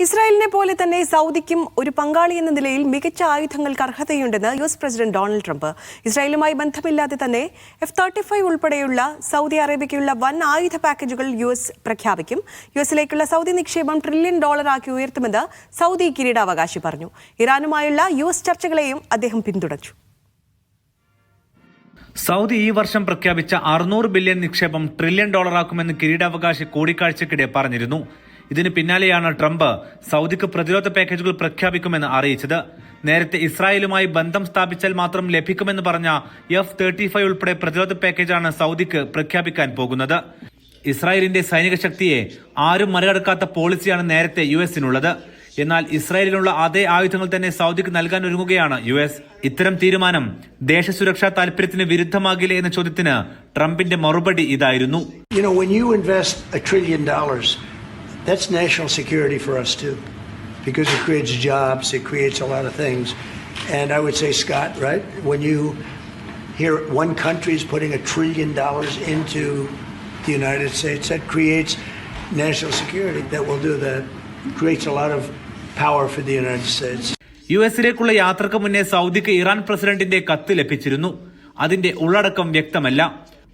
ഇസ്രായേലിനെ പോലെ തന്നെ സൗദിക്കും ഒരു പങ്കാളി എന്ന നിലയിൽ മികച്ച ആയുധങ്ങൾക്ക് അർഹതയുണ്ടെന്ന് യുഎസ് പ്രസിഡന്റ് ഡൊണാൾഡ് ട്രംപ്. ഇസ്രായേലുമായി ബന്ധമില്ലാതെ തന്നെ F-35 ഉൾപ്പെടെയുള്ള സൗദി അറേബ്യയ്ക്കുള്ള വൻ ആയുധ പാക്കേജുകൾ യുഎസ് പ്രഖ്യാപിക്കും. യുഎസിലേക്കുള്ള സൗദി നിക്ഷേപം $1 ട്രില്യൺ ആക്കി ഉയർത്തുമെന്ന് സൗദി കിരീടാവകാശി പറഞ്ഞു. ഇറാനുമായുള്ള യുഎസ് ചർച്ചകളെയും അദ്ദേഹം പിന്തുണച്ചു. സൗദി ഈ വർഷം പ്രഖ്യാപിച്ച $600 ബില്യൺ നിക്ഷേപം $1 ട്രില്യൺ ആക്കുമെന്ന് കിരീടാവകാശി കൂടിക്കാഴ്ചയ്ക്കിടെ പറഞ്ഞിരുന്നു. ഇതിന് പിന്നാലെയാണ് ട്രംപ് സൗദിക്ക് പ്രതിരോധ പാക്കേജുകൾ പ്രഖ്യാപിക്കുമെന്ന് അറിയിച്ചത്. നേരത്തെ ഇസ്രായേലുമായി ബന്ധം സ്ഥാപിച്ചാൽ മാത്രം ലഭിക്കുമെന്ന് പറഞ്ഞ F-35 ഉൾപ്പെടെ പ്രതിരോധ പാക്കേജാണ് സൗദിക്ക് പ്രഖ്യാപിക്കാൻ പോകുന്നത്. ഇസ്രായേലിന്റെ സൈനിക ശക്തിയെ ആരും മറികടക്കാത്ത പോളിസിയാണ് നേരത്തെ യുഎസിനുള്ളത്. എന്നാൽ ഇസ്രായേലിനുള്ള അതേ ആയുധങ്ങൾ തന്നെ സൗദിക്ക് നൽകാൻ ഒരുങ്ങുകയാണ് യുഎസ്. ഇത്തരം തീരുമാനം ദേശസുരക്ഷാ താൽപര്യത്തിന് വിരുദ്ധമാകില്ലേ എന്ന ചോദ്യത്തിന് ട്രംപിന്റെ മറുപടി ഇതായിരുന്നു. That's national security for us too, because it creates jobs, it creates a lot of things. And I would say, Scott, right, when you hear one country is putting $1 trillion into the United States, that creates national security. That will do that. It creates a lot of power for the United States. യുഎസിലേക്കുള്ള യാത്രക്ക് മുന്നേ സൗദിക്ക് Iran പ്രസിഡന്റിന്റെ കത്ത് ലഭിച്ചിരുന്നു. അതിന്റെ ഉള്ളടക്കം വ്യക്തമല്ല.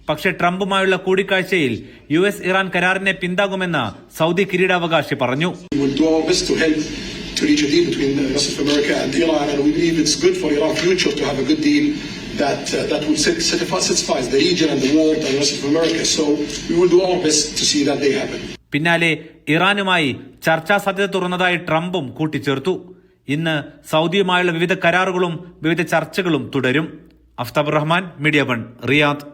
പക്ഷേ ട്രംപുമായുള്ള കൂടിക്കാഴ്ചയിൽ യുഎസ് ഇറാൻ കരാറിനെ പിന്താങ്ങുമെന്ന് സൗദി കിരീടാവകാശി പറഞ്ഞു. പിന്നാലെ ഇറാനുമായി ചർച്ചാ സാധ്യത തുറന്നതായി ട്രംപും കൂട്ടിച്ചേർത്തു. ഇന്ന് സൗദിയുമായുള്ള വിവിധ കരാറുകളും വിവിധ ചർച്ചകളും തുടരും. Aftab Rahman, media 1, Riyadh.